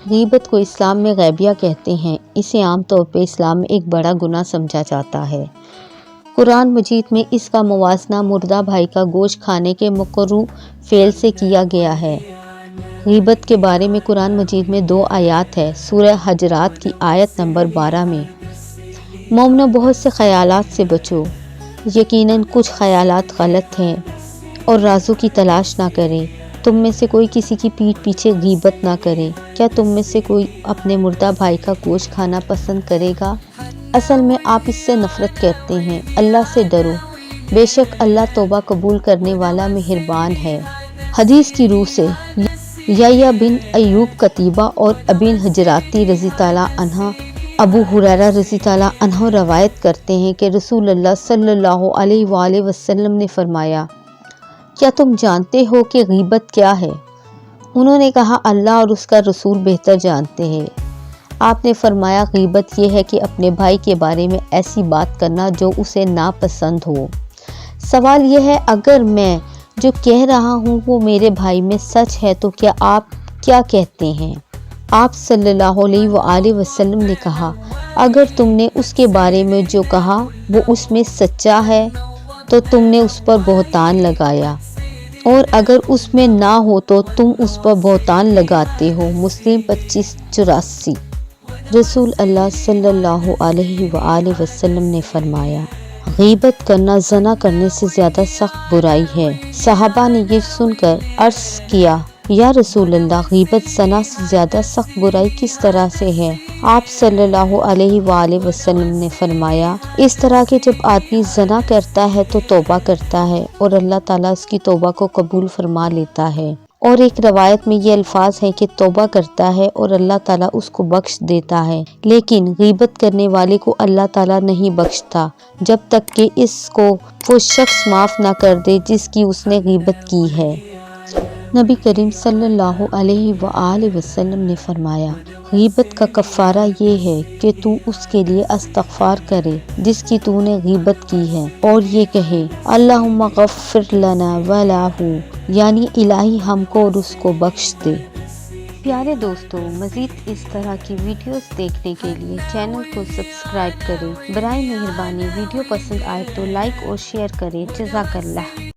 غیبت کو اسلام میں غیبیہ کہتے ہیں۔ اسے عام طور پہ اسلام میں ایک بڑا گناہ سمجھا جاتا ہے۔ قرآن مجید میں اس کا موازنہ مردہ بھائی کا گوشت کھانے کے مکروہ فعل سے کیا گیا ہے۔ غیبت کے بارے میں قرآن مجید میں 2 آیات ہے۔ سورہ حجرات کی آیت نمبر 12 میں مومنو بہت سے خیالات سے بچو، یقیناً کچھ خیالات غلط ہیں، اور رازوں کی تلاش نہ کرے۔ تم میں سے کوئی کسی کی پیٹھ پیچھے غیبت نہ کرے۔ کیا تم میں سے کوئی اپنے مردہ بھائی کا گوشت کھانا پسند کرے گا؟ اصل میں آپ اس سے نفرت کرتے ہیں۔ اللہ سے ڈرو، بے شک اللہ توبہ قبول کرنے والا مہربان ہے۔ حدیث کی روح سے یحییٰ بن ایوب قتیبہ اور ابن حجراتی رضی اللہ عنہ ابو ہریرہ رضی اللہ عنہ روایت کرتے ہیں کہ رسول اللہ صلی اللہ علیہ وآلہ وسلم نے فرمایا، کیا تم جانتے ہو کہ غیبت کیا ہے؟ انہوں نے کہا، اللہ اور اس کا رسول بہتر جانتے ہیں۔ آپ نے فرمایا، غیبت یہ ہے کہ اپنے بھائی کے بارے میں ایسی بات کرنا جو اسے ناپسند ہو۔ سوال یہ ہے، اگر میں جو کہہ رہا ہوں وہ میرے بھائی میں سچ ہے تو کیا آپ کیا کہتے ہیں؟ آپ صلی اللہ علیہ وآلہ وسلم نے کہا، اگر تم نے اس کے بارے میں جو کہا وہ اس میں سچا ہے تو تم نے اس پر بہتان لگایا، اور اگر اس میں نہ ہو تو تم اس پر بہتان لگاتے ہو۔ مسلم 2584۔ رسول اللہ صلی اللہ علیہ وآلہ وسلم نے فرمایا، غیبت کرنا زنا کرنے سے زیادہ سخت برائی ہے۔ صحابہ نے یہ سن کر عرض کیا، یا رسول اللہ، غیبت زنا سے زیادہ سخت برائی کس طرح سے ہے؟ آپ صلی اللہ علیہ وآلہ وسلم نے فرمایا، اس طرح کہ جب آدمی زنا کرتا ہے تو توبہ کرتا ہے اور اللہ تعالیٰ اس کی توبہ کو قبول فرما لیتا ہے، اور ایک روایت میں یہ الفاظ ہیں کہ توبہ کرتا ہے اور اللہ تعالیٰ اس کو بخش دیتا ہے، لیکن غیبت کرنے والے کو اللہ تعالیٰ نہیں بخشتا جب تک کہ اس کو وہ شخص معاف نہ کر دے جس کی اس نے غیبت کی ہے۔ نبی کریم صلی اللہ علیہ وآلہ وسلم نے فرمایا، غیبت کا کفارہ یہ ہے کہ تو اس کے لیے استغفار کرے جس کی تو نے غیبت کی ہے، اور یہ کہے، اللہم غفر لنا ولہ، یعنی الہی ہم کو اور اس کو بخش دے۔ پیارے دوستو، مزید اس طرح کی ویڈیوز دیکھنے کے لیے چینل کو سبسکرائب کریں۔ برائے مہربانی ویڈیو پسند آئے تو لائک اور شیئر کریں۔ جزاک اللہ۔